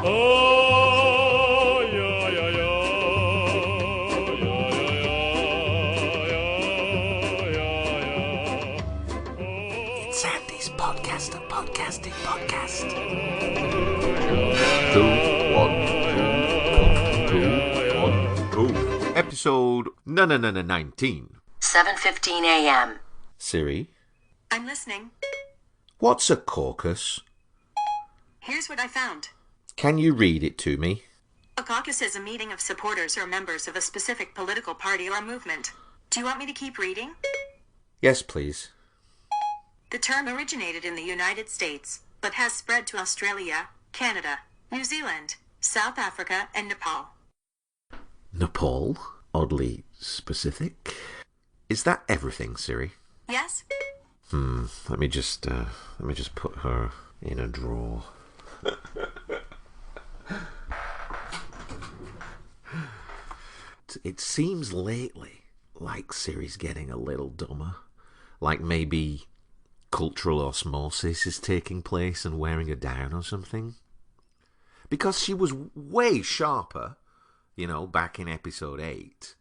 Oh, yeah, yeah, yeah, yeah. It's Andy's podcast, a podcasting podcast. 2, 1, 2, 2. Episode 19. 7:15 a.m. Siri, I'm listening. what's a caucus? Here's what I found. Can you read it to me? A caucus is a meeting of supporters or members of a specific political party or movement. Do you want me to keep reading? Yes, please. The term originated in the United States, but has spread to Australia, Canada, New Zealand, South Africa, and Nepal. Nepal? Oddly specific. Is that everything, Siri? Yes? Let me just put her in a drawer. It seems lately like Siri's getting a little dumber. Like maybe cultural osmosis is taking place and wearing her down or something. Because she was way sharper, back in episode 8,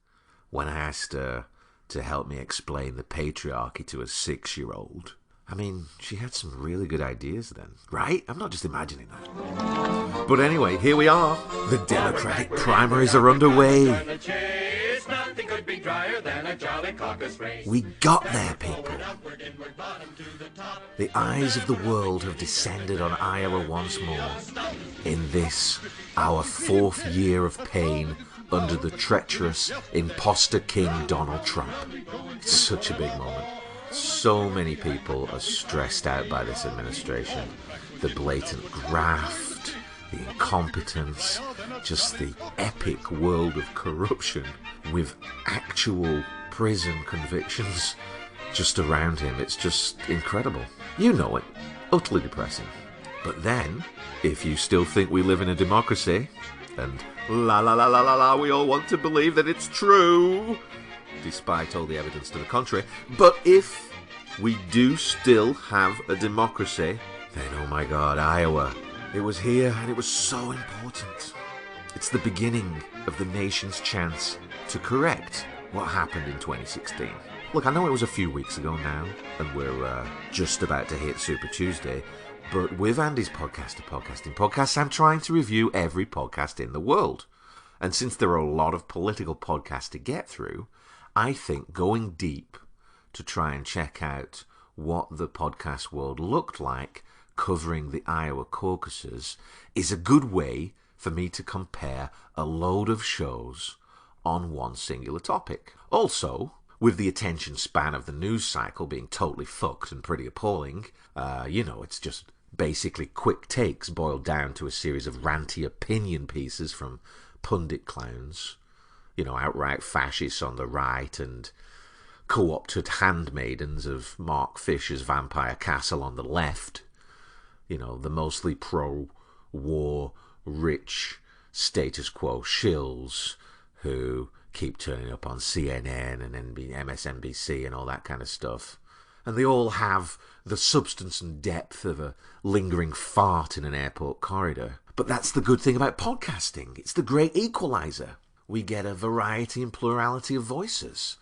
when I asked her to help me explain the patriarchy to a 6-year-old. I mean, she had some really good ideas then, right? I'm not just imagining that. But anyway, here we are. The Democratic primaries are underway. We got there, people. The eyes of the world have descended on Iowa once more. In this, our 4th year of pain under the treacherous imposter king Donald Trump. It's such a big moment. So many people are stressed out by this administration. The blatant graft, the incompetence, just the epic world of corruption with actual prison convictions just around him. It's just incredible. You know it. Utterly depressing. But then, if you still think we live in a democracy, and we all want to believe that it's true, despite all the evidence to the contrary. But if we do still have a democracy, then oh my God, Iowa. It was here and it was so important. It's the beginning of the nation's chance to correct what happened in 2016. Look, I know it was a few weeks ago now, and we're just about to hit Super Tuesday, but with Andy's podcast, a podcasting podcast, I'm trying to review every podcast in the world. And since there are a lot of political podcasts to get through, I think going deep to try and check out what the podcast world looked like covering the Iowa caucuses is a good way for me to compare a load of shows on one singular topic. Also, with the attention span of the news cycle being totally fucked and pretty appalling, it's just basically quick takes boiled down to a series of ranty opinion pieces from pundit clowns, outright fascists on the right and co-opted handmaidens of Mark Fisher's Vampire Castle on the left, the mostly pro-war, rich, status quo shills who keep turning up on CNN and MSNBC and all that kind of stuff. And they all have the substance and depth of a lingering fart in an airport corridor. But that's the good thing about podcasting. It's the great equalizer. We get a variety and plurality of voices.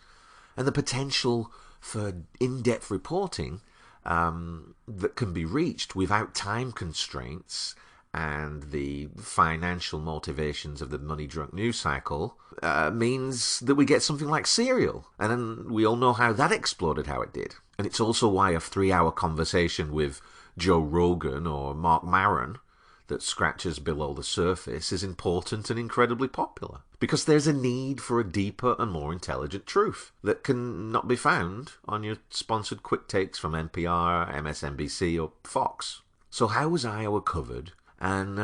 And the potential for in-depth reporting that can be reached without time constraints and the financial motivations of the money-drunk news cycle means that we get something like Serial. And then we all know how that exploded, how it did. And it's also why a 3-hour conversation with Joe Rogan or Mark Maron that scratches below the surface is important and incredibly popular. Because there's a need for a deeper and more intelligent truth that can not be found on your sponsored quick takes from NPR, MSNBC or Fox. So how was Iowa covered? And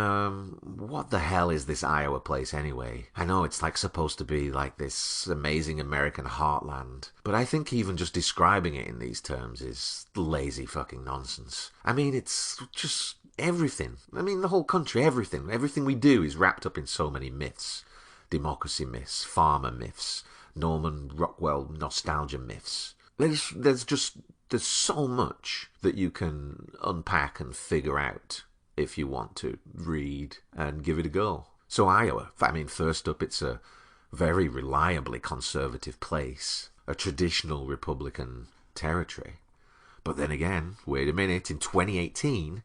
what the hell is this Iowa place anyway? I know it's supposed to be like this amazing American heartland, but I think even just describing it in these terms is lazy fucking nonsense. I mean, it's just everything. I mean, the whole country, everything. Everything we do is wrapped up in so many myths. Democracy myths, farmer myths, Norman Rockwell nostalgia myths. There's so much that you can unpack and figure out if you want to read and give it a go. So Iowa, I mean, first up, it's a very reliably conservative place, a traditional Republican territory. But then again, wait a minute, in 2018,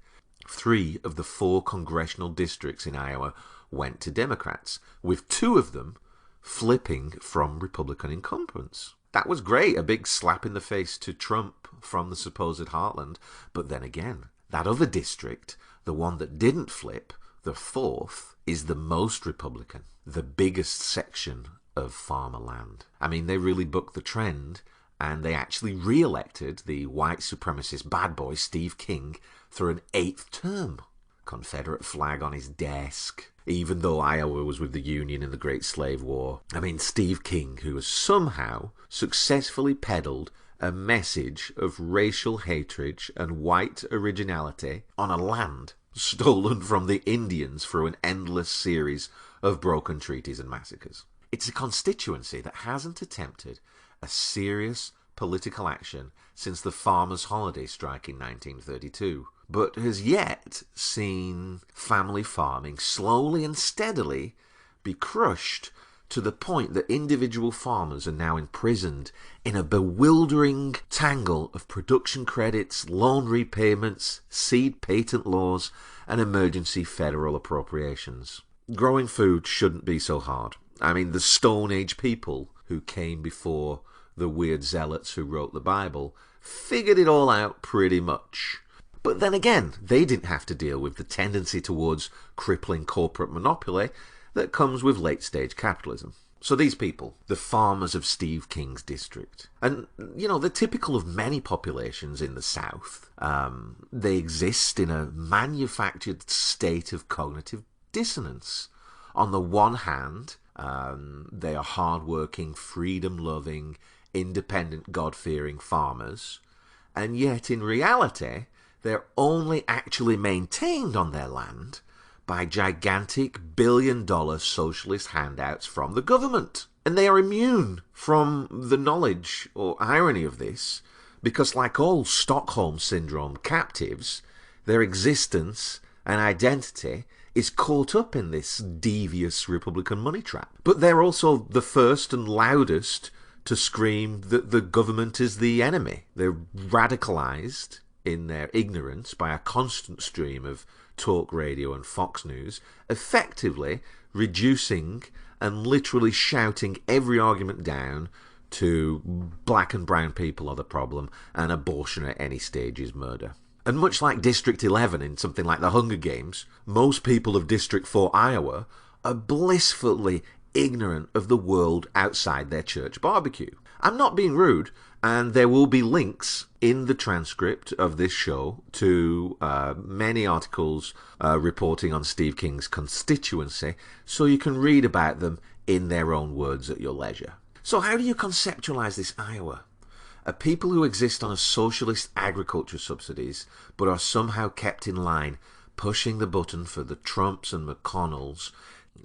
3 of the 4 congressional districts in Iowa went to Democrats, with 2 of them flipping from Republican incumbents. That was great, a big slap in the face to Trump from the supposed heartland. But then again, that other district, the one that didn't flip, the 4th, is the most Republican, the biggest section of farmer land. I mean, they really bucked the trend, and they actually re-elected the white supremacist bad boy Steve King for an 8th term. Confederate flag on his desk, even though Iowa was with the Union in the Great Slave War. I mean, Steve King, who has somehow successfully peddled a message of racial hatred and white originality on a land stolen from the Indians through an endless series of broken treaties and massacres. It's a constituency that hasn't attempted a serious political action since the farmers' holiday strike in 1932, but has yet seen family farming slowly and steadily be crushed to the point that individual farmers are now imprisoned in a bewildering tangle of production credits, loan repayments, seed patent laws, and emergency federal appropriations. Growing food shouldn't be so hard. I mean, the Stone Age people who came before the weird zealots who wrote the Bible figured it all out pretty much. But then again, they didn't have to deal with the tendency towards crippling corporate monopoly that comes with late-stage capitalism. So these people, the farmers of Steve King's district, and, you know, they're typical of many populations in the South. They exist in a manufactured state of cognitive dissonance. On the one hand, they are hard-working, freedom-loving, independent, God-fearing farmers, and yet in reality, they're only actually maintained on their land by gigantic billion-dollar socialist handouts from the government. And they are immune from the knowledge or irony of this, because like all Stockholm Syndrome captives, their existence and identity is caught up in this devious Republican money trap. But they're also the first and loudest to scream that the government is the enemy. They're radicalized in their ignorance by a constant stream of talk radio and Fox News, effectively reducing and literally shouting every argument down to black and brown people are the problem and abortion at any stage is murder. And much like District 11 in something like the Hunger Games, most people of District 4 Iowa are blissfully ignorant of the world outside their church barbecue. I'm not being rude, and there will be links in the transcript of this show to many articles reporting on Steve King's constituency, so you can read about them in their own words at your leisure. So how do you conceptualize this Iowa? A people who exist on a socialist agriculture subsidies, but are somehow kept in line, pushing the button for the Trumps and McConnells,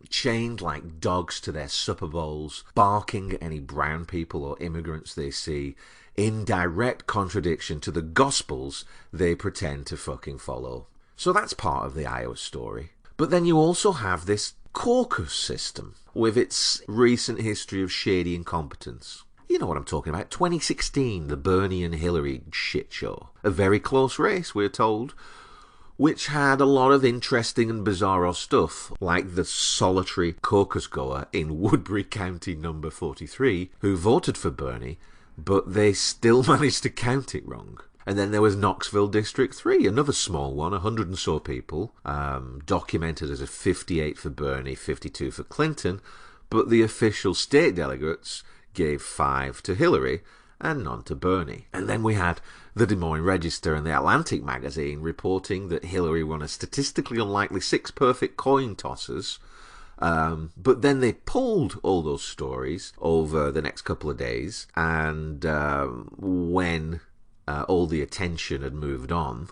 chained like dogs to their supper bowls, barking at any brown people or immigrants they see, in direct contradiction to the gospels they pretend to fucking follow. So that's part of the Iowa story. But then you also have this Caucus system, with its recent history of shady incompetence. You know what I'm talking about. 2016, the Bernie and Hillary shit show. A very close race, we're told, which had a lot of interesting and bizarro stuff, like the solitary caucus goer in Woodbury County number 43, who voted for Bernie, but they still managed to count it wrong. And then there was Knoxville District 3, another small one, 100 and so people, documented as a 58 for Bernie, 52 for Clinton, but the official state delegates gave 5 to Hillary and none to Bernie. And then we had the Des Moines Register and the Atlantic magazine reporting that Hillary won a statistically unlikely 6 perfect coin tosses, but then they pulled all those stories over the next couple of days, and when all the attention had moved on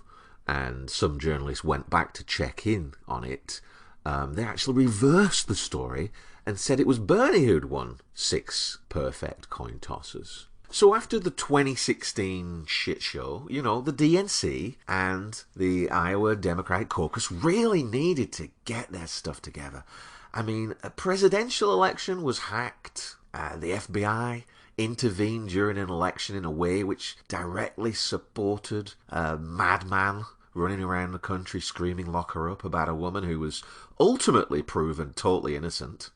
and some journalists went back to check in on it, they actually reversed the story and said it was Bernie who'd won 6 perfect coin tosses. So after the 2016 shit show, the DNC and the Iowa Democratic Caucus really needed to get their stuff together. I mean, a presidential election was hacked. The FBI intervened during an election in a way which directly supported a madman running around the country screaming "lock her up" about a woman who was ultimately proven totally innocent,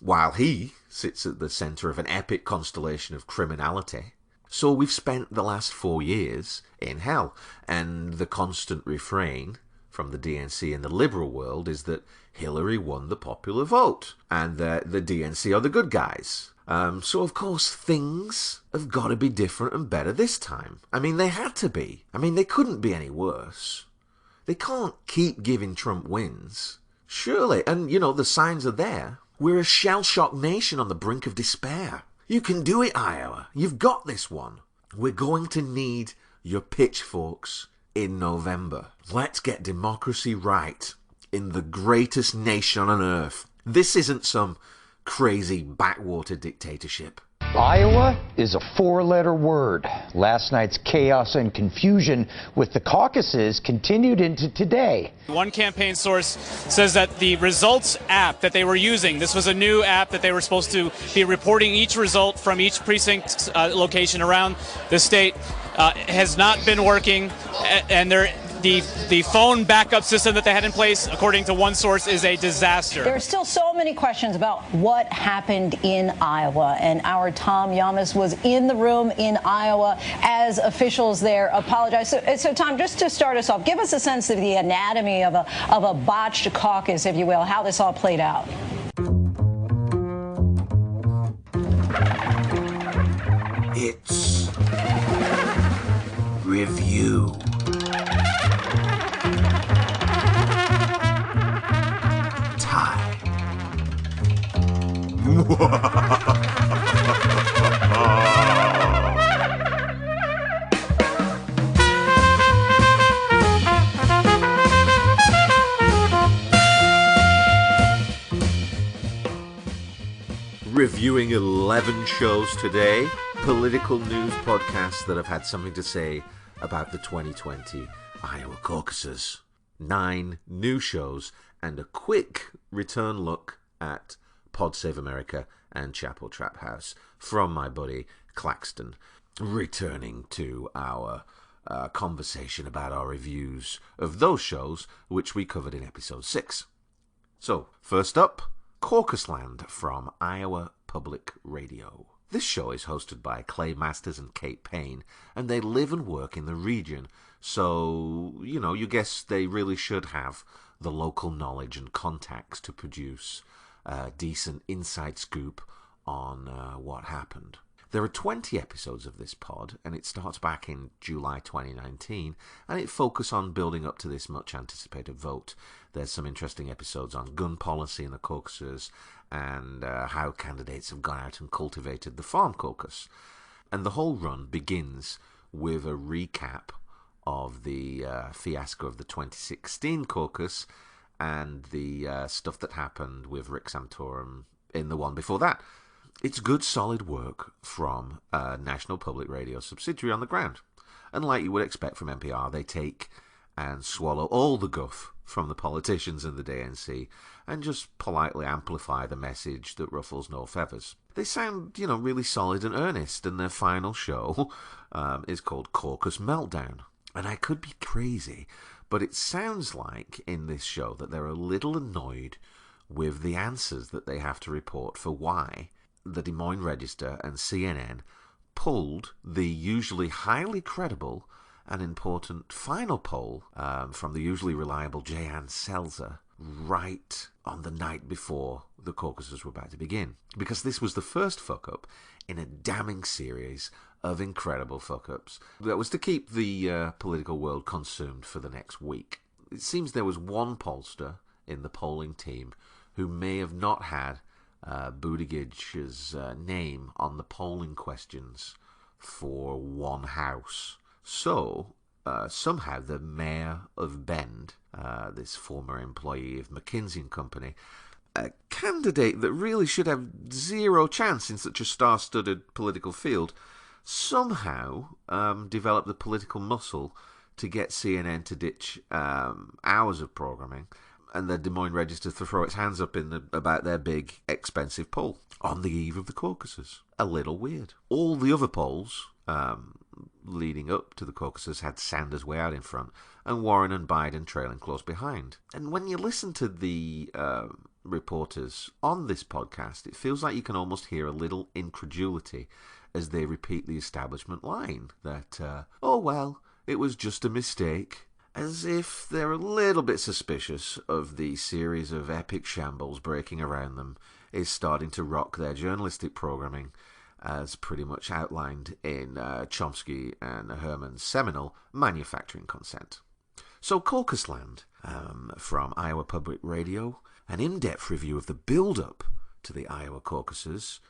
while he sits at the centre of an epic constellation of criminality. So we've spent the last 4 years in hell, and the constant refrain from the DNC in the liberal world is that Hillary won the popular vote, and that the DNC are the good guys. So of course things have got to be different and better this time. I mean, they had to be. I mean, they couldn't be any worse. They can't keep giving Trump wins. Surely, and the signs are there. We're a shell-shocked nation on the brink of despair. You can do it, Iowa. You've got this one. We're going to need your pitchforks in November. Let's get democracy right in the greatest nation on earth. This isn't some crazy backwater dictatorship. Iowa is a four-letter word. Last night's chaos and confusion with the caucuses continued into today. One campaign source says that the results app that they were using, this was a new app that they were supposed to be reporting each result from each precinct location around the state, has not been working, and the phone backup system that they had in place, according to one source, is a disaster. There are still so many questions about what happened in Iowa, and our Tom Yamas was in the room in Iowa as officials there apologized. So Tom, just to start us off, give us a sense of the anatomy of a botched caucus, if you will, how this all played out. It's review. Reviewing 11 shows today, political news podcasts that have had something to say about the 2020 Iowa caucuses. 9 new shows and a quick return look at Podsave America and Chapo Trap House from my buddy Claxton, returning to our conversation about our reviews of those shows which we covered in episode 6. So, first up, Caucus Land from Iowa Public Radio. This show is hosted by Clay Masters and Kate Payne, and they live and work in the region, so, you guess they really should have the local knowledge and contacts to produce a decent inside scoop on what happened. There are 20 episodes of this pod, and it starts back in July 2019, and it focuses on building up to this much-anticipated vote. There's some interesting episodes on gun policy in the caucuses, and how candidates have gone out and cultivated the farm caucus. And the whole run begins with a recap of the fiasco of the 2016 caucus, and the stuff that happened with Rick Santorum in the one before that. It's good, solid work from a National Public Radio subsidiary on the ground. And like you would expect from NPR, they take and swallow all the guff from the politicians in the DNC and just politely amplify the message that ruffles no feathers. They sound, really solid and earnest, and their final show is called Caucus Meltdown. And I could be crazy, but it sounds like in this show that they're a little annoyed with the answers that they have to report for why the Des Moines Register and CNN pulled the usually highly credible and important final poll from the usually reliable Jan Selzer right on the night before the caucuses were about to begin. Because this was the first fuck-up in a damning series of incredible fuck-ups that was to keep the political world consumed for the next week. It seems there was one pollster in the polling team who may have not had Buttigieg's name on the polling questions for one house. So, somehow the mayor of Bend, this former employee of McKinsey & Company, a candidate that really should have zero chance in such a star-studded political field, somehow developed the political muscle to get CNN to ditch hours of programming and the Des Moines Register to throw its hands up about their big, expensive poll on the eve of the caucuses. A little weird. All the other polls leading up to the caucuses had Sanders way out in front and Warren and Biden trailing close behind. And when you listen to the reporters on this podcast, it feels like you can almost hear a little incredulity as they repeat the establishment line that, oh well, it was just a mistake, as if they're a little bit suspicious of the series of epic shambles breaking around them is starting to rock their journalistic programming, as pretty much outlined in Chomsky and Herman's seminal Manufacturing Consent. So Caucus Land, from Iowa Public Radio, an in-depth review of the build-up to the Iowa caucuses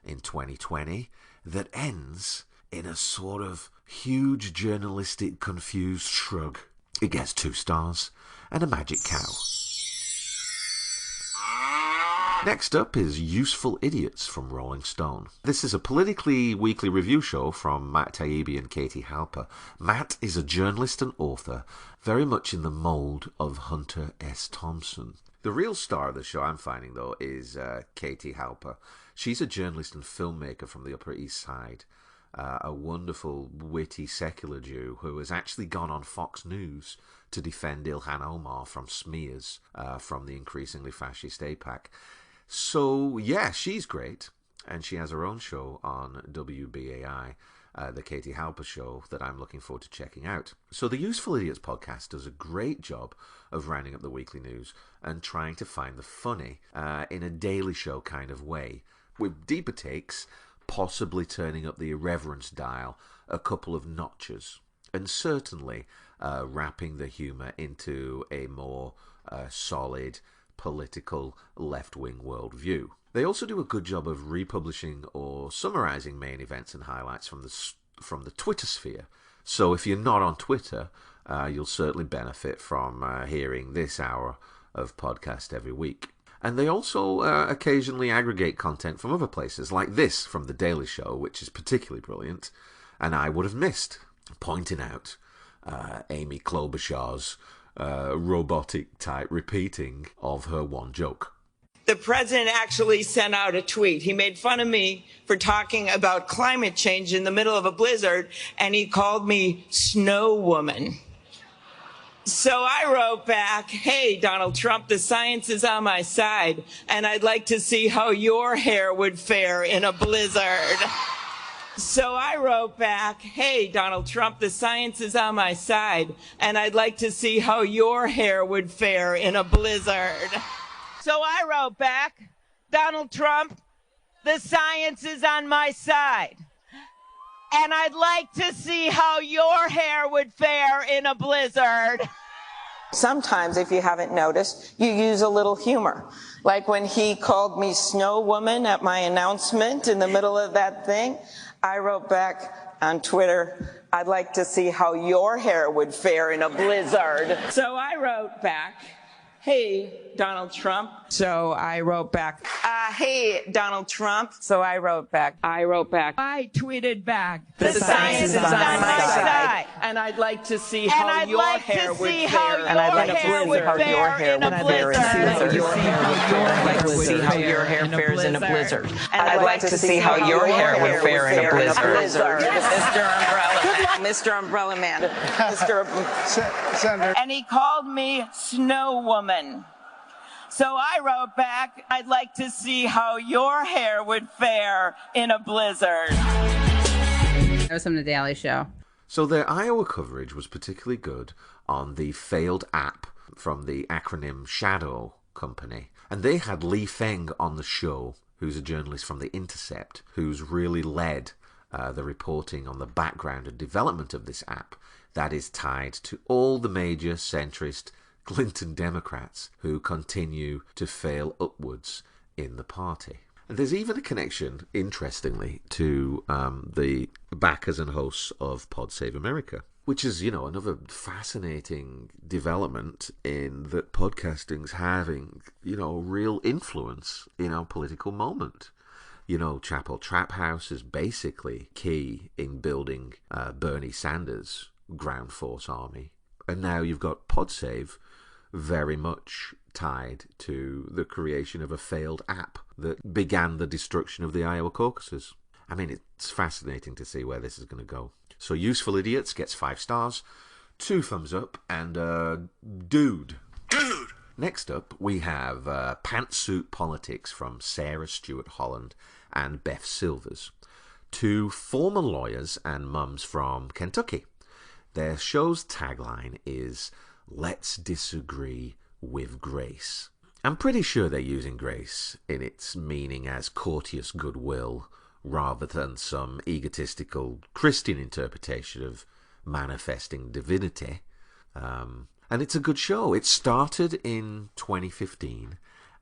in 2020 that ends in a sort of huge journalistic confused shrug. It gets 2 stars and a magic cow. Next up is Useful Idiots from Rolling Stone. This is a politically weekly review show from Matt Taibbi and Katie Halper. Matt is a journalist and author, very much in the mould of Hunter S. Thompson. The real star of the show, I'm finding, though, is Katie Halper. She's a journalist and filmmaker from the Upper East Side, a wonderful, witty, secular Jew who has actually gone on Fox News to defend Ilhan Omar from smears from the increasingly fascist AIPAC. So, yeah, she's great, and she has her own show on WBAI, the Katie Halper Show, that I'm looking forward to checking out. So the Useful Idiots podcast does a great job of rounding up the weekly news and trying to find the funny in a Daily Show kind of way, with deeper takes, possibly turning up the irreverence dial a couple of notches, and certainly wrapping the humour into a more solid, political, left-wing worldview. They also do a good job of republishing or summarising main events and highlights from the Twitter sphere. So if you're not on Twitter, you'll certainly benefit from hearing this hour of podcast every week. And they also occasionally aggregate content from other places, like this from The Daily Show, which is particularly brilliant, and I would have missed, pointing out Amy Klobuchar's robotic type repeating of her one joke. The president actually sent out a tweet. He made fun of me for talking about climate change in the middle of a blizzard, and he called me Snow Woman. So I wrote back, hey, Donald Trump, the science is on my side, and I'd like to see how your hair would fare in a blizzard. So I wrote back, hey, Donald Trump, the science is on my side, and I'd like to see how your hair would fare in a blizzard. So I wrote back, Donald Trump, the science is on my side, and I'd like to see how your hair would fare in a blizzard. Sometimes, if you haven't noticed, you use a little humor. Like when he called me Snow Woman at my announcement in the middle of that thing, I wrote back on Twitter, I'd like to see how your hair would fare in a blizzard. So I wrote back, hey, Donald Trump. So I wrote back, hey, Donald Trump. So I wrote back. I tweeted back. The science is on my side. And I'd like to see how your hair would fare. And I'd like to see how your hair would fare in a blizzard. And I'd like to see how your hair would fare in a blizzard. Mr. Umbrella Man. Senator. And he called me Snow Woman. So I wrote back, I'd like to see how your hair would fare in a blizzard. That was from The Daily Show. So their Iowa coverage was particularly good on the failed app from the acronym Shadow Company. And they had Lee Feng on the show, who's a journalist from The Intercept, who's really led the reporting on the background and development of this app that is tied to all the major centrist Clinton Democrats who continue to fail upwards in the party. And there's even a connection, interestingly, to the backers and hosts of Podsave America, which is, another fascinating development in that podcasting's having, real influence in our political moment. You know, Chapo Trap House is basically key in building Bernie Sanders' ground force army. And now you've got Podsave very much tied to the creation of a failed app that began the destruction of the Iowa caucuses. I mean, it's fascinating to see where this is going to go. So Useful Idiots gets 5 stars, 2 thumbs up, and Dude. Next up, we have Pantsuit Politics from Sarah Stewart Holland and Beth Silvers, 2 former lawyers and mums from Kentucky. Their show's tagline is, "Let's disagree with grace." I'm pretty sure they're using grace in its meaning as courteous goodwill, rather than some egotistical Christian interpretation of manifesting divinity. And it's a good show. It started in 2015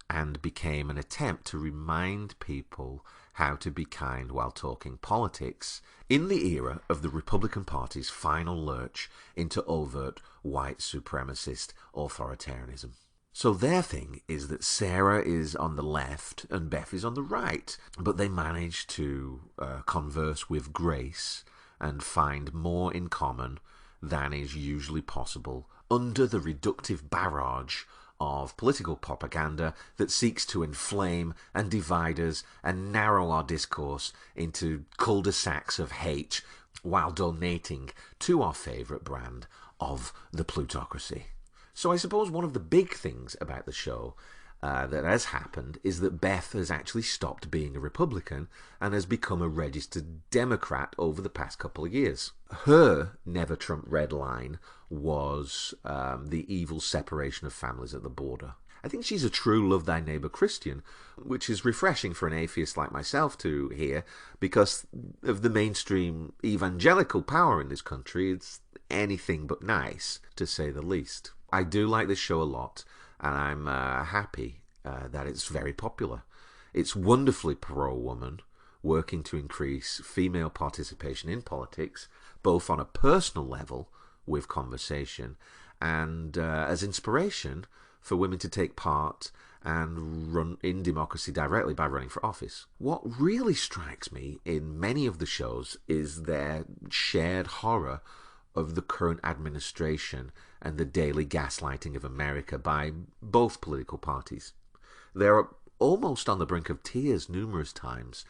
and became an attempt to remind people how to be kind while talking politics in the era of the Republican Party's final lurch into overt white supremacist authoritarianism. So their thing is that Sarah is on the left and Beth is on the right, but they manage to converse with grace and find more in common than is usually possible under the reductive barrage of political propaganda that seeks to inflame and divide us and narrow our discourse into cul-de-sacs of hate while donating to our favourite brand of the plutocracy. So I suppose one of the big things about the show that has happened is that Beth has actually stopped being a Republican and has become a registered Democrat over the past couple of years. Her Never Trump red line was the evil separation of families at the border. I think she's a true love thy neighbour Christian, which is refreshing for an atheist like myself to hear, because of the mainstream evangelical power in this country. It's anything but nice, to say the least. I do like this show a lot, and I'm happy that it's very popular. It's wonderfully pro-woman, working to increase female participation in politics, both on a personal level with conversation and as inspiration for women to take part and run in democracy directly by running for office. What really strikes me in many of the shows is their shared horror of the current administration and the daily gaslighting of America by both political parties. They're almost on the brink of tears numerous times,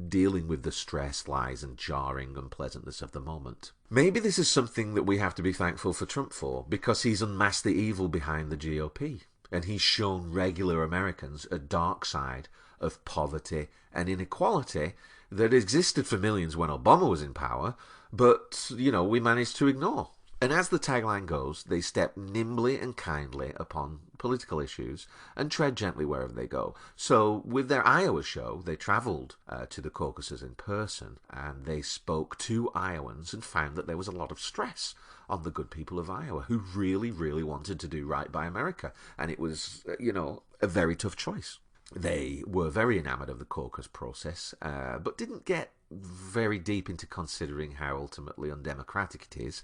dealing with the stress, lies, and jarring unpleasantness of the moment. Maybe this is something that we have to be thankful for Trump for, because he's unmasked the evil behind the GOP, and he's shown regular Americans a dark side of poverty and inequality that existed for millions when Obama was in power, but, we managed to ignore. And as the tagline goes, they step nimbly and kindly upon political issues and tread gently wherever they go. So with their Iowa show, they travelled to the caucuses in person, and they spoke to Iowans and found that there was a lot of stress on the good people of Iowa who really, really wanted to do right by America. And it was, a very tough choice. They were very enamoured of the caucus process, but didn't get very deep into considering how ultimately undemocratic it is,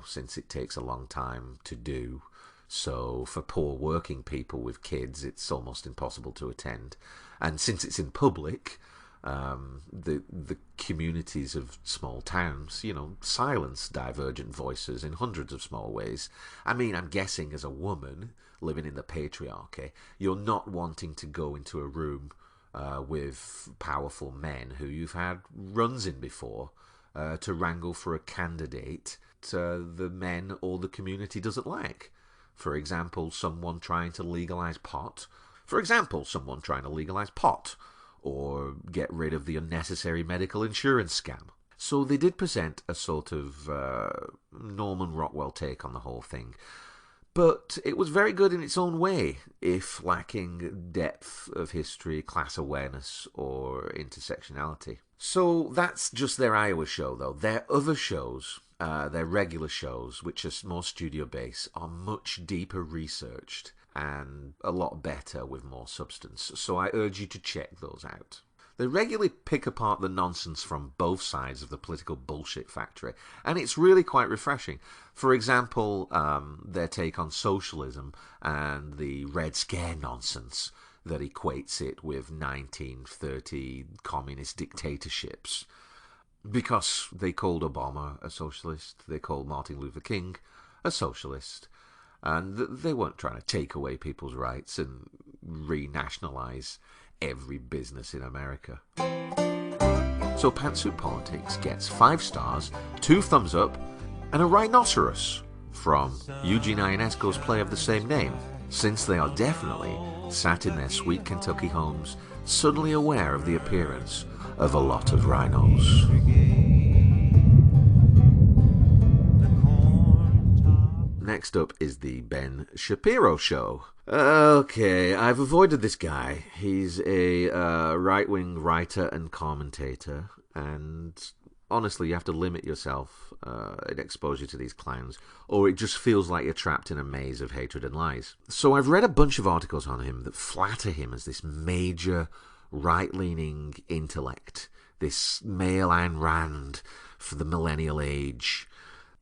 since it takes a long time to do. So for poor working people with kids, it's almost impossible to attend. And since it's in public, the communities of small towns, silence divergent voices in hundreds of small ways. I mean, I'm guessing as a woman living in the patriarchy, you're not wanting to go into a room with powerful men who you've had runs in before to wrangle for a candidate the men or the community doesn't like. For example, someone trying to legalise pot. Or get rid of the unnecessary medical insurance scam. So they did present a sort of Norman Rockwell take on the whole thing. But it was very good in its own way, if lacking depth of history, class awareness, or intersectionality. So that's just their Iowa show, though. Their other shows, their regular shows, which are more studio-based, are much deeper researched and a lot better with more substance. So I urge you to check those out. They regularly pick apart the nonsense from both sides of the political bullshit factory, and it's really quite refreshing. For example, their take on socialism and the Red Scare nonsense that equates it with 1930 communist dictatorships. Because they called Obama a socialist, they called Martin Luther King a socialist, and they weren't trying to take away people's rights and renationalize every business in America. So Pantsuit Politics gets 5 stars, 2 thumbs up, and a rhinoceros from Eugene Ionesco's play of the same name, since they are definitely sat in their sweet Kentucky homes, suddenly aware of the appearance of a lot of rhinos. Next up is the Ben Shapiro Show. Okay, I've avoided this guy. He's a right-wing writer and commentator, and honestly, you have to limit yourself and exposure to these clowns, or it just feels like you're trapped in a maze of hatred and lies. So I've read a bunch of articles on him that flatter him as this major right-leaning intellect, this male Ayn Rand for the millennial age.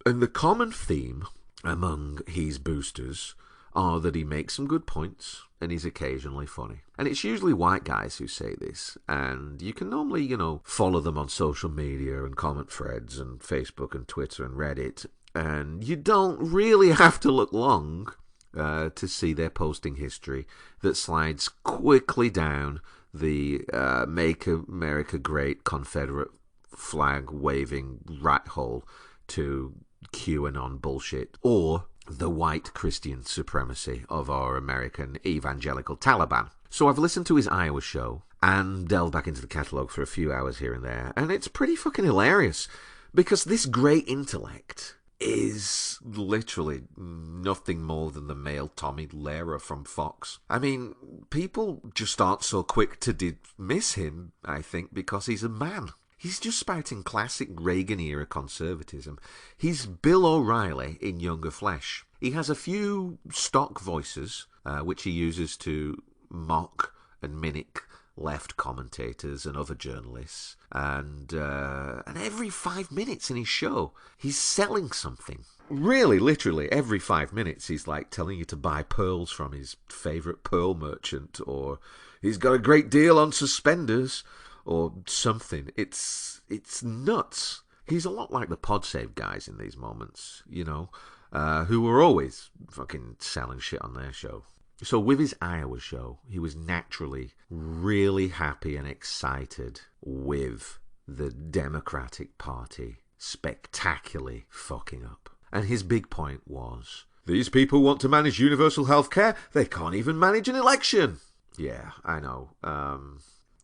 And the common theme among his boosters are that he makes some good points and he's occasionally funny. And it's usually white guys who say this, and you can normally, follow them on social media and comment threads and Facebook and Twitter and Reddit, and you don't really have to look long to see their posting history that slides quickly down the Make America Great Confederate flag waving rat hole to QAnon bullshit, or the white Christian supremacy of our American evangelical Taliban. So I've listened to his Iowa show and delved back into the catalogue for a few hours here and there, and it's pretty fucking hilarious, because this great intellect is literally nothing more than the male Tommy Lehrer from Fox. I mean, people just aren't so quick to dismiss him, I think, because he's a man. He's just spouting classic Reagan-era conservatism. He's Bill O'Reilly in younger flesh. He has a few stock voices, which he uses to mock and mimic left commentators and other journalists. And every 5 minutes in his show, he's selling something. Really, literally, every 5 minutes, he's like telling you to buy pearls from his favourite pearl merchant, or he's got a great deal on suspenders, or something. It's nuts. He's a lot like the Podsave guys in these moments, who were always fucking selling shit on their show. So with his Iowa show, he was naturally really happy and excited with the Democratic Party spectacularly fucking up. And his big point was, these people want to manage universal health care, they can't even manage an election. Yeah, I know.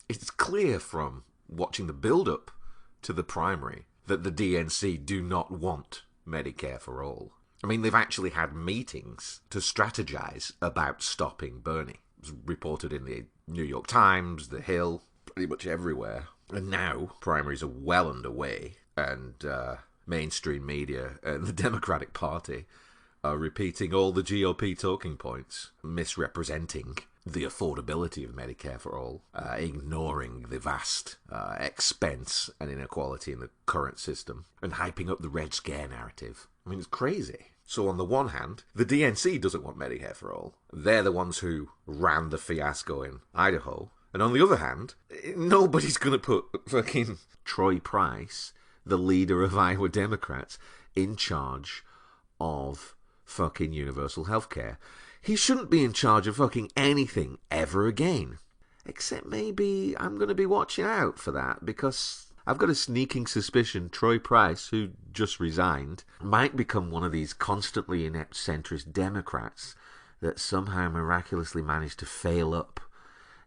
It's clear from watching the build-up to the primary that the DNC do not want Medicare for all. I mean, they've actually had meetings to strategize about stopping Bernie. It was reported in the New York Times, The Hill, pretty much everywhere. And now primaries are well underway, and mainstream media and the Democratic Party are repeating all the GOP talking points, misrepresenting the affordability of Medicare for all, ignoring the vast expense and inequality in the current system, and hyping up the Red Scare narrative. I mean, it's crazy. So on the one hand, the DNC doesn't want Medicare for all. They're the ones who ran the fiasco in Idaho. And on the other hand, nobody's going to put fucking Troy Price, the leader of Iowa Democrats, in charge of fucking universal healthcare. He shouldn't be in charge of fucking anything ever again. Except maybe I'm going to be watching out for that, because I've got a sneaking suspicion Troy Price, who just resigned, might become one of these constantly inept centrist Democrats that somehow miraculously managed to fail up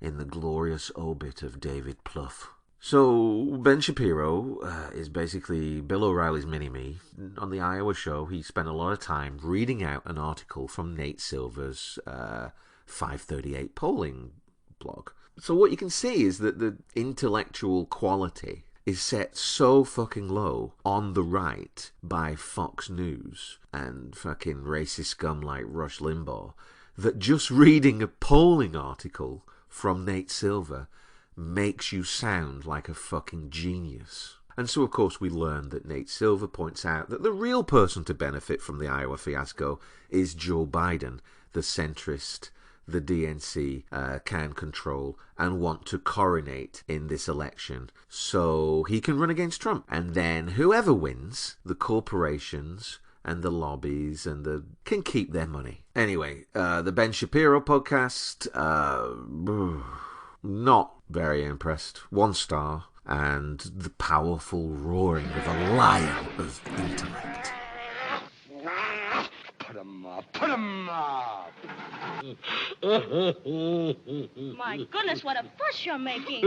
in the glorious orbit of David Plouffe. So Ben Shapiro is basically Bill O'Reilly's mini-me. On the Iowa show, he spent a lot of time reading out an article from Nate Silver's 538 polling blog. So what you can see is that the intellectual quality is set so fucking low on the right by Fox News and fucking racist scum like Rush Limbaugh that just reading a polling article from Nate Silver makes you sound like a fucking genius. And so, of course, we learned that Nate Silver points out that the real person to benefit from the Iowa fiasco is Joe Biden, the centrist the DNC can control and want to coronate in this election so he can run against Trump. And then whoever wins, the corporations and the lobbies can keep their money. Anyway, the Ben Shapiro podcast, not very impressed. 1 star. And the powerful roaring of a lion of intellect. Put 'em up, put 'em up. My goodness, what a fuss you're making.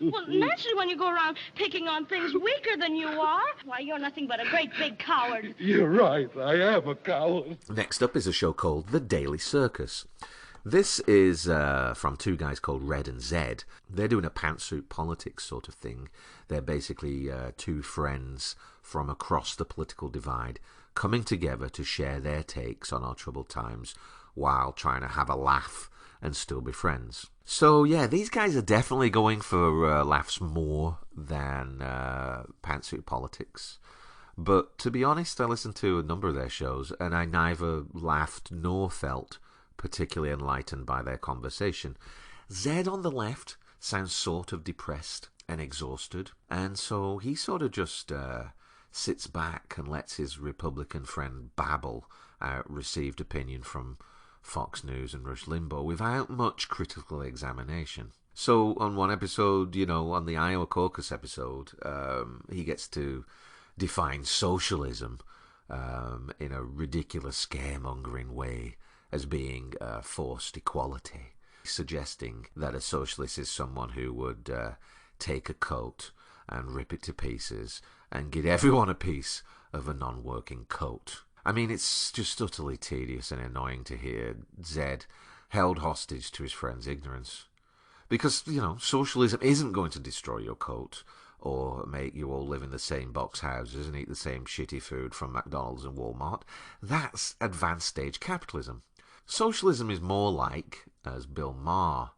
Well, naturally, when you go around picking on things weaker than you are, why, you're nothing but a great big coward. You're right, I am a coward. Next up is a show called The Daily Circus. This is from 2 guys called Red and Zed. They're doing a pantsuit politics sort of thing. They're basically 2 friends from across the political divide coming together to share their takes on our troubled times while trying to have a laugh and still be friends. So yeah, these guys are definitely going for laughs more than pantsuit politics. But to be honest, I listened to a number of their shows and I neither laughed nor felt particularly enlightened by their conversation. Zed on the left sounds sort of depressed and exhausted, and so he sort of just sits back and lets his Republican friend babble out received opinion from Fox News and Rush Limbaugh without much critical examination. So on one episode, on the Iowa Caucus episode, he gets to define socialism in a ridiculous scaremongering way as being forced equality, suggesting that a socialist is someone who would take a coat and rip it to pieces and give everyone a piece of a non-working coat. I mean, it's just utterly tedious and annoying to hear Zed held hostage to his friend's ignorance. Because, socialism isn't going to destroy your coat or make you all live in the same box houses and eat the same shitty food from McDonald's and Walmart. That's advanced stage capitalism. Socialism is more like, as Bill Maher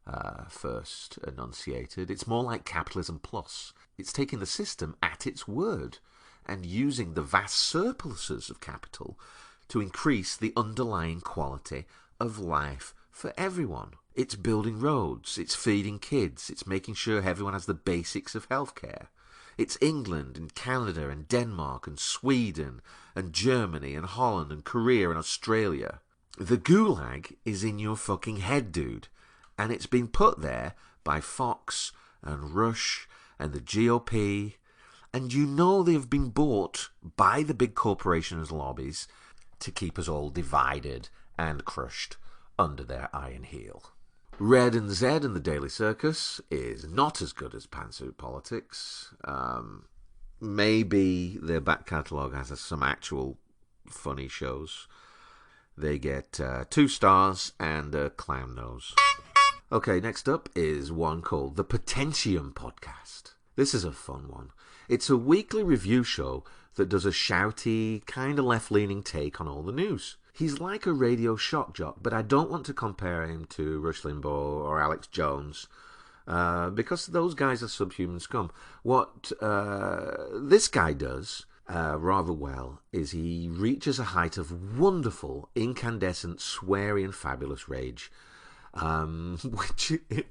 first enunciated, it's more like capitalism plus. It's taking the system at its word and using the vast surpluses of capital to increase the underlying quality of life for everyone. It's building roads, it's feeding kids, it's making sure everyone has the basics of healthcare. It's England and Canada and Denmark and Sweden and Germany and Holland and Korea and Australia. The gulag is in your fucking head, dude. And it's been put there by Fox and Rush and the GOP. And they've been bought by the big corporations' lobbies to keep us all divided and crushed under their iron heel. Red and Zed and the Daily Circus is not as good as Pantsuit Politics. Maybe their back catalogue has some actual funny shows. They get 2 stars and a clown nose. Okay, next up is one called the Potentium podcast. This is a fun one. It's a weekly review show that does a shouty, kind of left-leaning take on all the news. He's like a radio shock jock, but I don't want to compare him to Rush Limbaugh or Alex Jones, because those guys are subhuman scum. What this guy does rather well is he reaches a height of wonderful, incandescent, sweary and fabulous rage,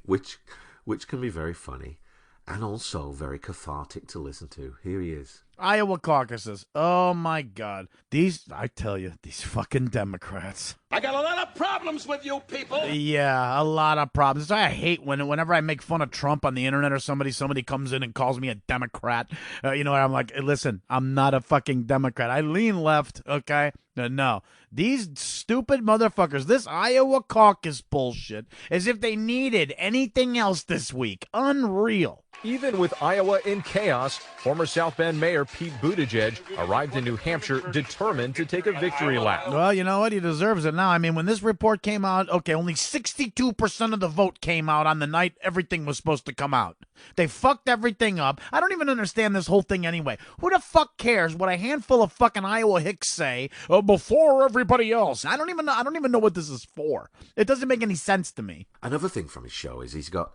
which can be very funny and also very cathartic to listen to. Here he is. Iowa caucuses. Oh my God. I tell you, these fucking Democrats. I got a lot of problems with you people. Yeah, a lot of problems. That's why I hate whenever I make fun of Trump on the internet or somebody comes in and calls me a Democrat. I'm like, hey, listen, I'm not a fucking Democrat. I lean left, okay? No. These stupid motherfuckers, this Iowa caucus bullshit, as if they needed anything else this week. Unreal. Even with Iowa in chaos, former South Bend Mayor Pete Buttigieg arrived in New Hampshire determined to take a victory lap. Well, you know what? He deserves it now. I mean, when this report came out, okay, only 62% of the vote came out on the night everything was supposed to come out. They fucked everything up. I don't even understand this whole thing anyway. Who the fuck cares what a handful of fucking Iowa hicks say before everybody else? I don't even know what this is for. It doesn't make any sense to me. Another thing from his show is he's got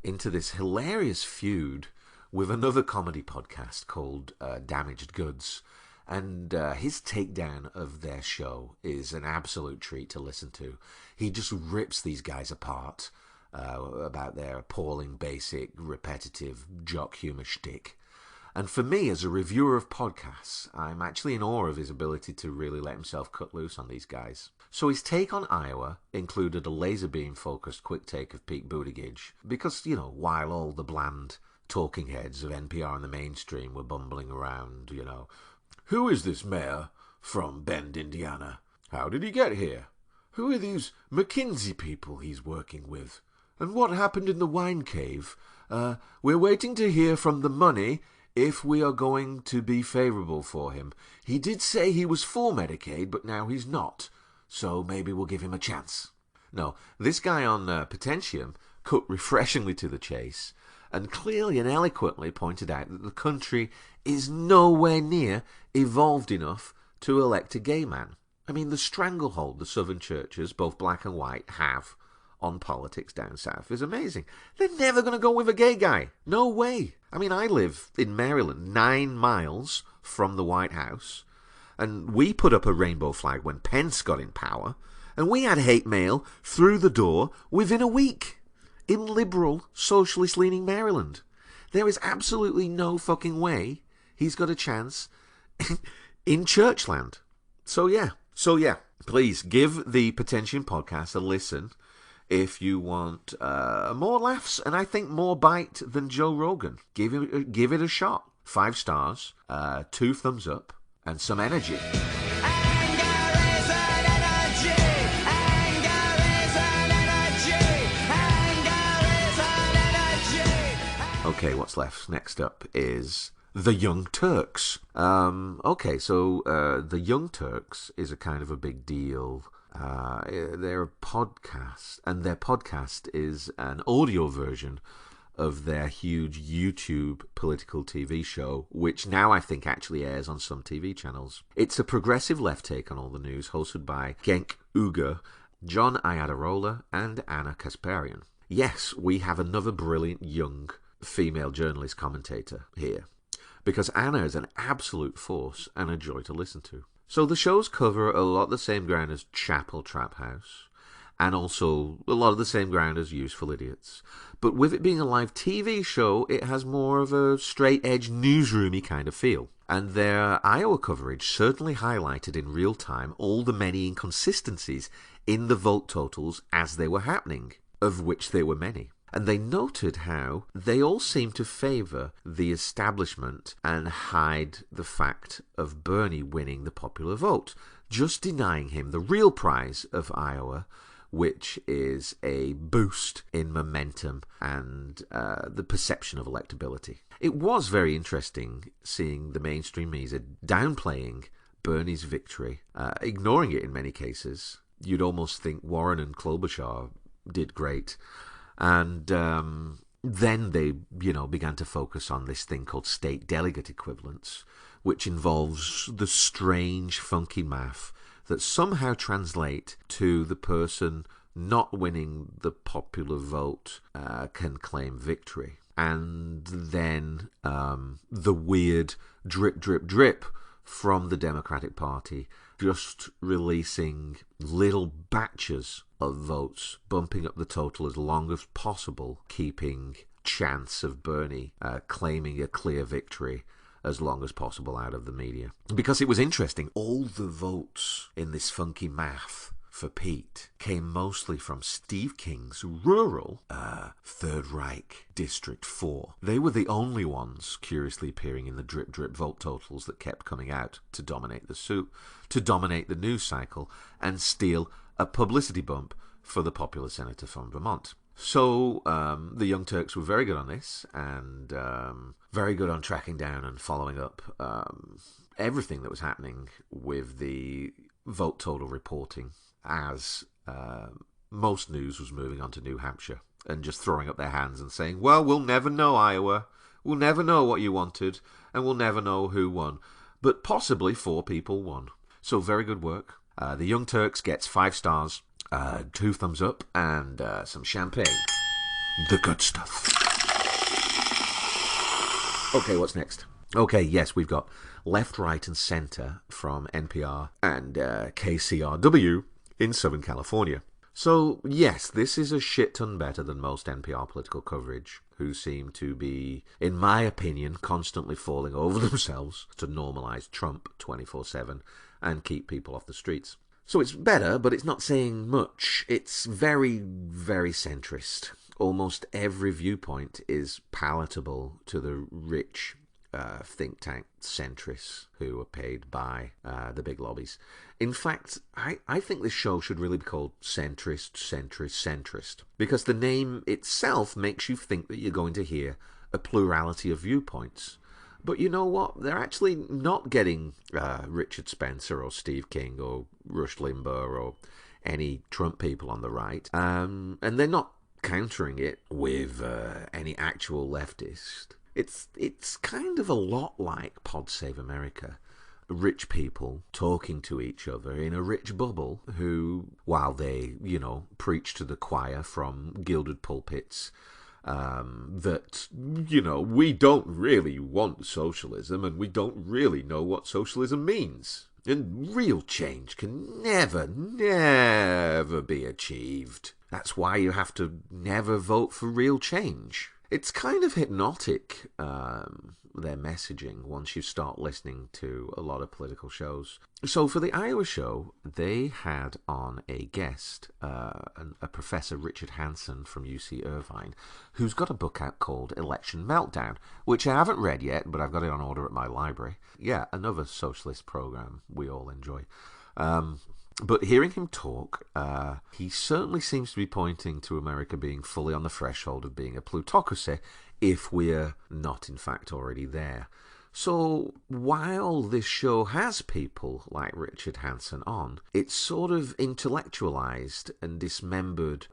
into this hilarious feud with another comedy podcast called Damaged Goods. And his takedown of their show is an absolute treat to listen to. He just rips these guys apart about their appalling, basic, repetitive jock humor shtick. And for me, as a reviewer of podcasts, I'm actually in awe of his ability to really let himself cut loose on these guys. So his take on Iowa included a laser beam-focused quick take of Pete Buttigieg, because, while all the bland talking heads of NPR and the mainstream were bumbling around, who is this mayor from Bend, Indiana? How did he get here? Who are these McKinsey people he's working with? And what happened in the wine cave? We're waiting to hear from the money if we are going to be favorable for him. He did say he was for Medicaid, but now he's not. So maybe we'll give him a chance. No, this guy on Potentium cut refreshingly to the chase and clearly and eloquently pointed out that the country is nowhere near evolved enough to elect a gay man. I mean, the stranglehold the Southern churches, both black and white, have on politics down south is amazing. They're never going to go with a gay guy. No way. I mean, I live in Maryland, 9 miles from the White House, and we put up a rainbow flag when Pence got in power, and we had hate mail through the door within a week in liberal, socialist-leaning Maryland. There is absolutely no fucking way he's got a chance in Churchland. So yeah, please give the Potentium podcast a listen if you want more laughs and I think more bite than Joe Rogan. Give it a shot. 5 stars, 2 thumbs up, and some energy. Okay, what's left? Next up is The Young Turks. The Young Turks is a kind of a big deal. They're a podcast, and their podcast is an audio version of their huge YouTube political TV show, which now I think actually airs on some TV channels. It's a progressive left take on all the news, hosted by Genk Uger, John Iadarola, and Anna Kasparian. Yes, we have another brilliant young female journalist commentator here, because Anna is an absolute force and a joy to listen to. So the shows cover a lot of the same ground as Chapo Trap House, and also a lot of the same ground as Useful Idiots. But with it being a live TV show, it has more of a straight-edge newsroomy kind of feel. And their Iowa coverage certainly highlighted in real time all the many inconsistencies in the vote totals as they were happening, of which there were many. And they noted how they all seemed to favour the establishment and hide the fact of Bernie winning the popular vote, just denying him the real prize of Iowa, which is a boost in momentum and the perception of electability. It was very interesting seeing the mainstream media downplaying Bernie's victory, ignoring it in many cases. You'd almost think Warren and Klobuchar did great. And then they, began to focus on this thing called state delegate equivalence, which involves the strange, funky math that somehow translate to the person not winning the popular vote can claim victory. And then the weird drip, drip, drip from the Democratic Party, just releasing little batches of votes, bumping up the total as long as possible, keeping chance of Bernie claiming a clear victory as long as possible out of the media. Because it was interesting, all the votes in this funky math for Pete came mostly from Steve King's rural Third Reich District 4. They were the only ones curiously appearing in the drip-drip vote totals that kept coming out to dominate the suit, to dominate the news cycle, and steal a publicity bump for the popular senator from Vermont. So the Young Turks were very good on this, and very good on tracking down and following up everything that was happening with the vote total reporting as most news was moving on to New Hampshire and just throwing up their hands and saying, well, we'll never know, Iowa. We'll never know what you wanted, and we'll never know who won. But possibly 4 people won. So very good work. The Young Turks gets 5 stars, 2 thumbs up, and some champagne. The good stuff. Okay, what's next? Okay, yes, we've got Left, Right and Center from NPR and KCRW in Southern California. So, yes, this is a shit ton better than most NPR political coverage, who seem to be, in my opinion, constantly falling over themselves to normalize Trump 24/7 and keep people off the streets. So it's better, but it's not saying much. It's very, very centrist. Almost every viewpoint is palatable to the rich think tank centrists who are paid by the big lobbies. In fact, I think this show should really be called Centrist, Centrist, Centrist, because the name itself makes you think that you're going to hear a plurality of viewpoints. But you know what? They're actually not getting Richard Spencer or Steve King or Rush Limbaugh or any Trump people on the right. And they're not countering it with any actual leftist. It's kind of a lot like Podsave America. Rich people talking to each other in a rich bubble who, while they, preach to the choir from gilded pulpits, that, we don't really want socialism and we don't really know what socialism means. And real change can never be achieved. That's why you have to never vote for real change. It's kind of hypnotic, their messaging, once you start listening to a lot of political shows. So for the Iowa show, they had on a guest, a Professor Richard Hansen from UC Irvine, who's got a book out called Election Meltdown, which I haven't read yet, but I've got it on order at my library. Yeah, another socialist program we all enjoy. But hearing him talk, he certainly seems to be pointing to America being fully on the threshold of being a plutocracy, if we're not in fact already there. So while this show has people like Richard Hansen on, it's sort of intellectualized and dismembered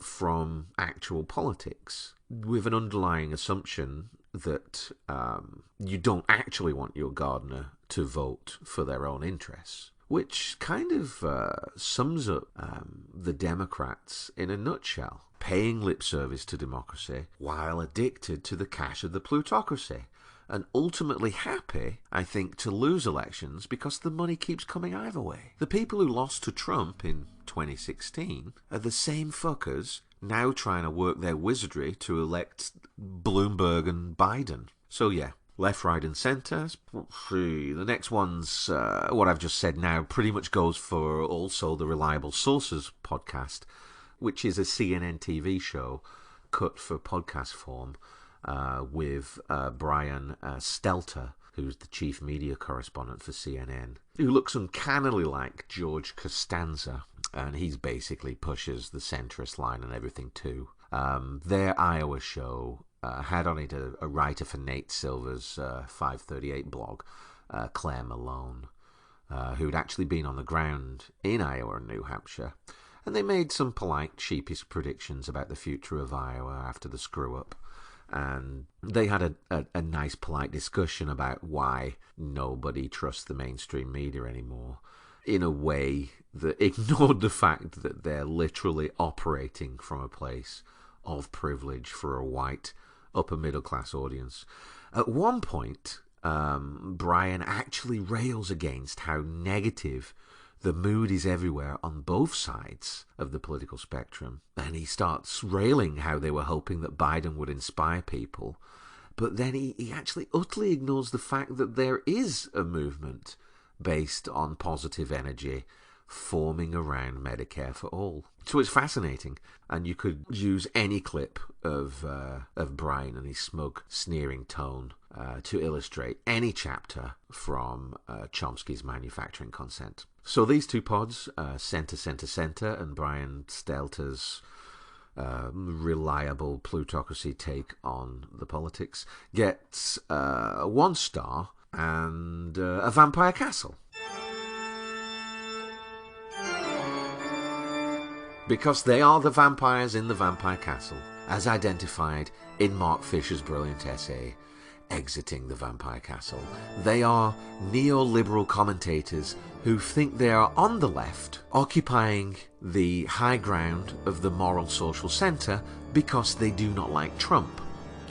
from actual politics, with an underlying assumption that you don't actually want your gardener to vote for their own interests. Which kind of sums up the Democrats in a nutshell. Paying lip service to democracy while addicted to the cash of the plutocracy. And ultimately happy, I think, to lose elections because the money keeps coming either way. The people who lost to Trump in 2016 are the same fuckers now trying to work their wizardry to elect Bloomberg and Biden. So yeah. Left, right and centre. The next one's what I've just said now pretty much goes for also the Reliable Sources podcast, which is a CNN TV show cut for podcast form with Brian Stelter, who's the chief media correspondent for CNN, who looks uncannily like George Costanza, and he basically pushes the centrist line and everything too. Their Iowa show had on it a writer for Nate Silver's 538 blog, Claire Malone, who'd actually been on the ground in Iowa and New Hampshire, and they made some polite, sheepish predictions about the future of Iowa after the screw-up, and they had a nice, polite discussion about why nobody trusts the mainstream media anymore, in a way that ignored the fact that they're literally operating from a place of privilege for a white upper middle class audience. At one point, Brian actually rails against how negative the mood is everywhere on both sides of the political spectrum, and he starts railing how they were hoping that Biden would inspire people, but then he actually utterly ignores the fact that there is a movement based on positive energy forming around Medicare for all. So it's fascinating, and you could use any clip of Brian and his smug, sneering tone to illustrate any chapter from Chomsky's Manufacturing Consent. So these two pods, Center, Center, Center, and Brian Stelter's reliable plutocracy take on the politics, gets 1 star and a vampire castle. Because they are the vampires in the vampire castle, as identified in Mark Fisher's brilliant essay, Exiting the Vampire Castle. They are neoliberal commentators who think they are on the left, occupying the high ground of the moral social centre because they do not like Trump.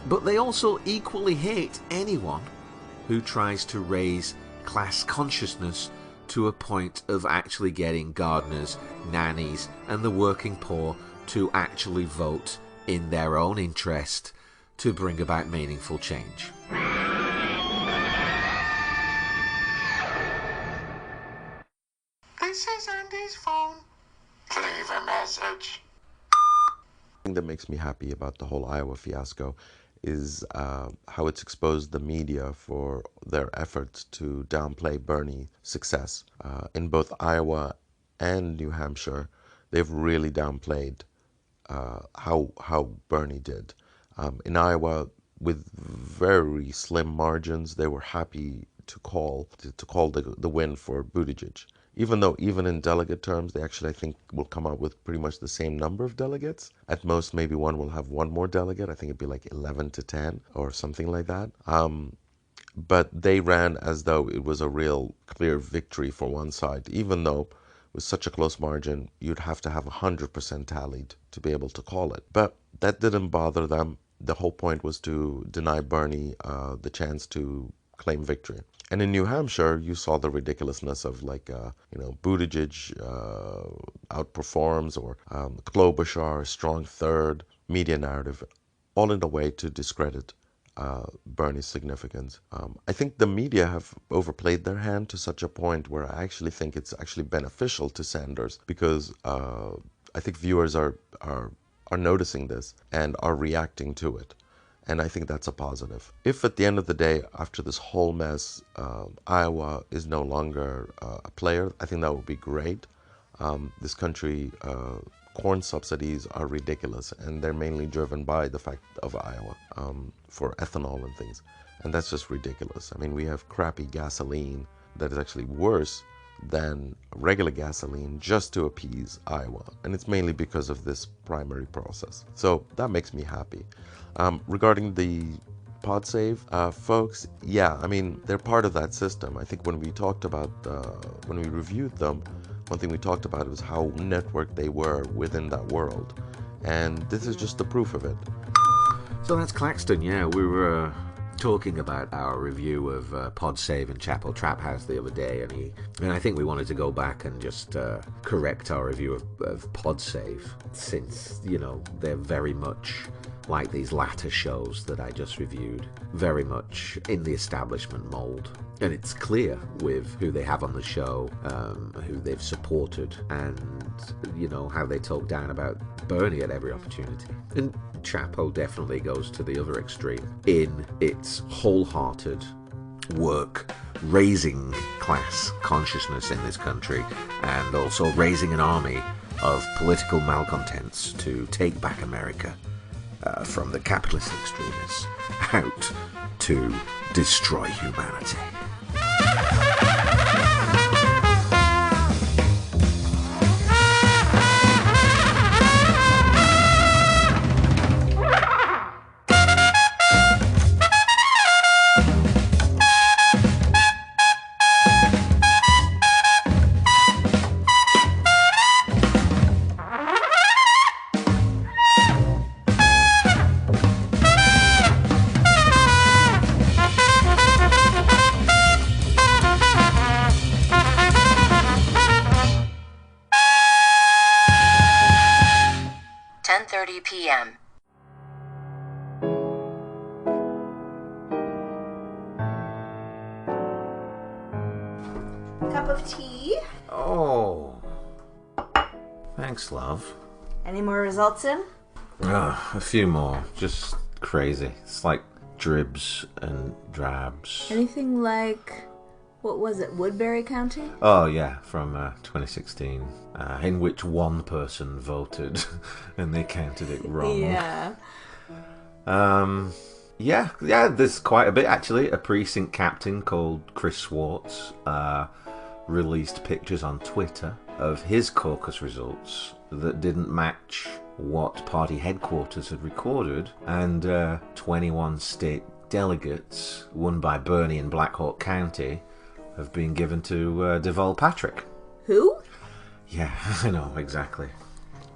But they also equally hate anyone who tries to raise class consciousness to a point of actually getting gardeners, nannies, and the working poor to actually vote in their own interest to bring about meaningful change. This is Andy's phone. Leave a message. The thing that makes me happy about the whole Iowa fiasco is how it's exposed the media for their efforts to downplay Bernie's success. In both Iowa and New Hampshire, they've really downplayed how Bernie did. In Iowa, with very slim margins, they were happy to call the win for Buttigieg. Even though, even in delegate terms, they actually, I think, will come out with pretty much the same number of delegates. At most, maybe one will have one more delegate. I think it'd be like 11 to 10 or something like that. But they ran as though it was a real clear victory for one side, even though with such a close margin, you'd have to have 100% tallied to be able to call it. But that didn't bother them. The whole point was to deny Bernie the chance to claim victory. And in New Hampshire, you saw the ridiculousness of Buttigieg outperforms, or Klobuchar, strong third, media narrative, all in a way to discredit Bernie's significance. I think the media have overplayed their hand to such a point where I actually think it's actually beneficial to Sanders, because I think viewers are noticing this and are reacting to it. And I think that's a positive. If at the end of the day, after this whole mess, Iowa is no longer a player, I think that would be great. This country, corn subsidies are ridiculous, and they're mainly driven by the fact of Iowa for ethanol and things. And that's just ridiculous. I mean, we have crappy gasoline that is actually worse than regular gasoline just to appease Iowa. And it's mainly because of this primary process. So that makes me happy. Regarding the Podsave folks, yeah, I mean, they're part of that system. I think when we talked about, when we reviewed them, one thing we talked about was how networked they were within that world. And this is just the proof of it. So that's Claxton, yeah. We were talking about our review of Podsave and Chapo Trap House the other day, and I think we wanted to go back and just correct our review of Podsave, since, you know, they're very much like these latter shows that I just reviewed, very much in the establishment mold. And it's clear with who they have on the show, who they've supported, and, you know, how they talk down about Bernie at every opportunity. And Chapo definitely goes to the other extreme in its wholehearted work raising class consciousness in this country, and also raising an army of political malcontents to take back America from the capitalist extremists out to destroy humanity. p.m. Cup of tea? Oh. Thanks, love. Any more results in? A few more. Just crazy. It's like dribs and drabs. Anything like, what was it, Woodbury County? Oh, yeah, from 2016, in which one person voted and they counted it wrong. Yeah. Yeah, there's quite a bit, actually. A precinct captain called Chris Swartz released pictures on Twitter of his caucus results that didn't match what party headquarters had recorded, and 21 state delegates won by Bernie in Black Hawk County have been given to Deval Patrick. Who? Yeah, I know, exactly.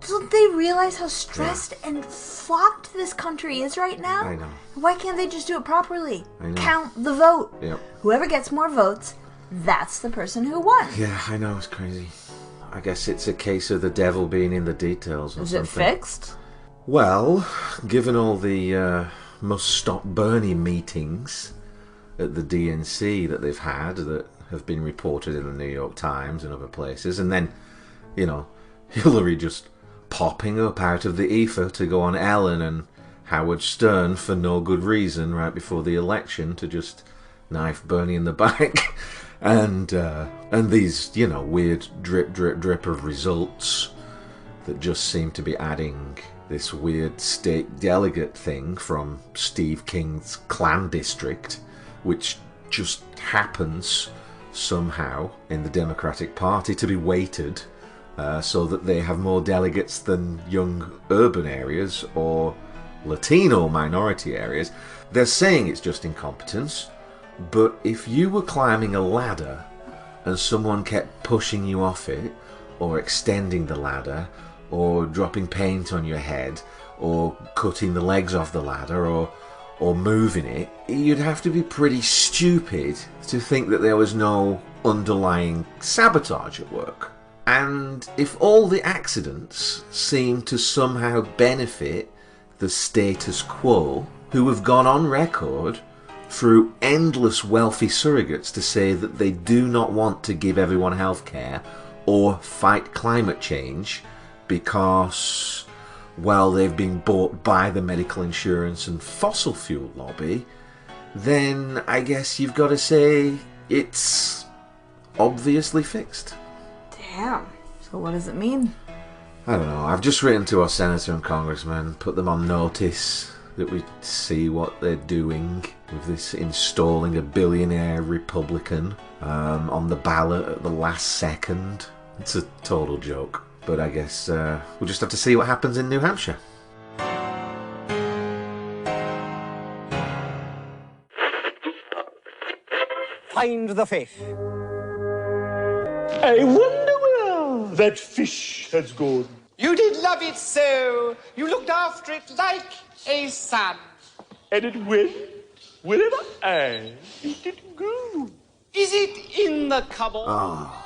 Don't they realize how stressed and fucked this country is right now? I know. Why can't they just do it properly? I know. Count the vote. Yep. Whoever gets more votes, that's the person who won. Yeah, I know, it's crazy. I guess it's a case of the devil being in the details or Is something. it fixed? Well, given all the must stop Bernie meetings at the DNC that they've had that have been reported in the New York Times and other places, and then, you know, Hillary just popping up out of the ether to go on Ellen and Howard Stern for no good reason right before the election to just knife Bernie in the back. And these, you know, weird drip of results that just seem to be adding this weird state delegate thing from Steve King's Klan district, which just happens somehow in the Democratic Party to be weighted so that they have more delegates than young urban areas or Latino minority areas. They're saying it's just incompetence. But if you were climbing a ladder and someone kept pushing you off it, or extending the ladder, or dropping paint on your head, or cutting the legs off the ladder, or moving it, you'd have to be pretty stupid to think that there was no underlying sabotage at work. And if all the accidents seem to somehow benefit the status quo, who have gone on record through endless wealthy surrogates to say that they do not want to give everyone healthcare or fight climate change because, well, they've been bought by the medical insurance and fossil fuel lobby, then I guess you've got to say it's obviously fixed. Damn. So what does it mean? I don't know. I've just written to our senator and congressman, put them on notice that we see what they're doing with this installing a billionaire Republican on the ballot at the last second. It's a total joke. But I guess we'll just have to see what happens in New Hampshire. Find the fish. I wonder where that fish has gone. You did love it so. You looked after it like a son. And it went wherever I it go. Is it in the cupboard? Oh,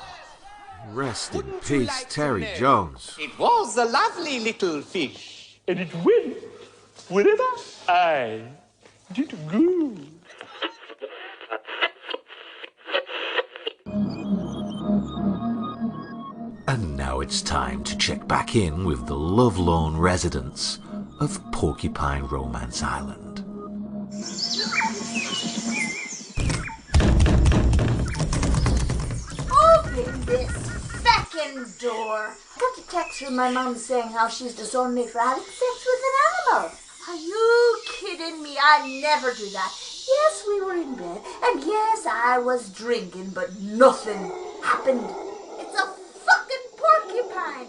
rest in peace, Terry Jones. It was a lovely little fish. And it went wherever I did go. And now it's time to check back in with the lovelorn residents of Porcupine Romance Island. Open this feckin' door. I got a text from my mum saying how she's disowned me for having sex with an animal. Are you kidding me? I never do that. Yes, we were in bed, and yes, I was drinking, but nothing happened. It's a fucking porcupine.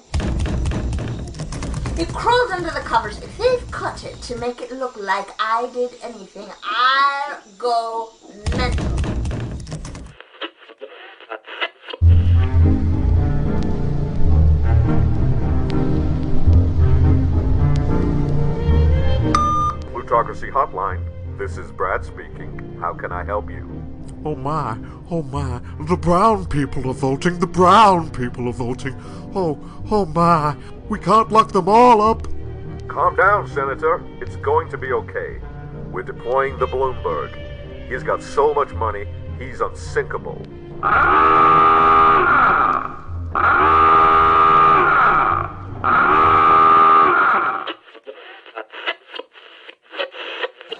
It crawled under the covers. If they've cut it to make it look like I did anything, I'll go mental. Plutocracy Hotline. This is Brad speaking. How can I help you? Oh my, the brown people are voting, the brown people are voting. Oh my, we can't lock them all up. Calm down, Senator. It's going to be okay. We're deploying the Bloomberg. He's got so much money, he's unsinkable.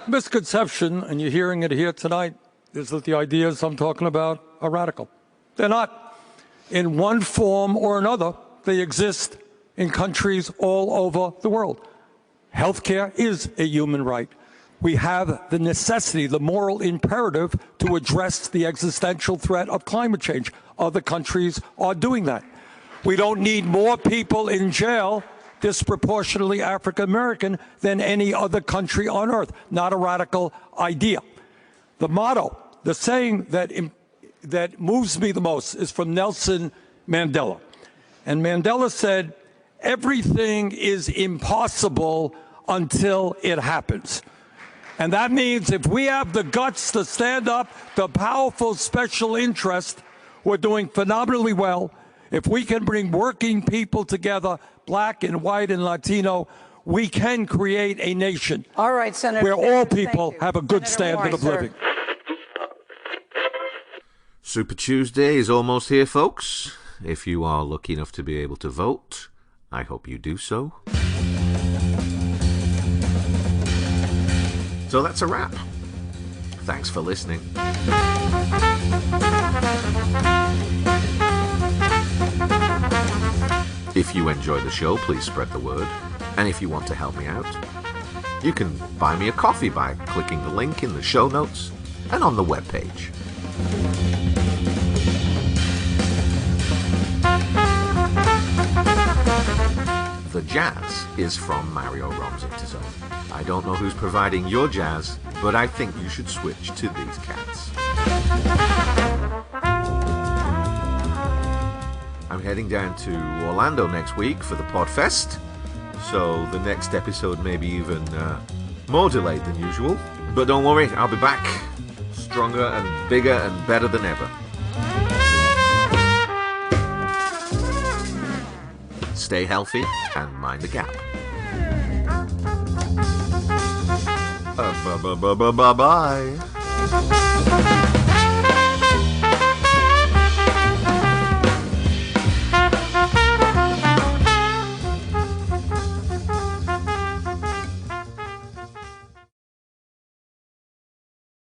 Misconception, and you're hearing it here tonight, is that the ideas I'm talking about are radical. They're not. In one form or another, they exist in countries all over the world. Healthcare is a human right. We have the necessity, the moral imperative to address the existential threat of climate change. Other countries are doing that. We don't need more people in jail, disproportionately African American, than any other country on earth. Not a radical idea. The motto, the saying that moves me the most is from Nelson Mandela. And Mandela said, everything is impossible until it happens. And that means if we have the guts to stand up to powerful special interest, we're doing phenomenally well. If we can bring working people together, black and white and Latino, we can create a nation. All right, Senator. Where all people have a good standard of living. Super Tuesday is almost here, folks. If you are lucky enough to be able to vote, I hope you do so. So that's a wrap. Thanks for listening. If you enjoy the show, please spread the word. And if you want to help me out, you can buy me a coffee by clicking the link in the show notes and on the webpage. The jazz is from Mario Rom's Interzone. I don't know who's providing your jazz, but I think you should switch to these cats. I'm heading down to Orlando next week for the Podfest, so the next episode may be even more delayed than usual. But don't worry, I'll be back, stronger and bigger and better than ever. Stay healthy and mind the gap. Bye-bye.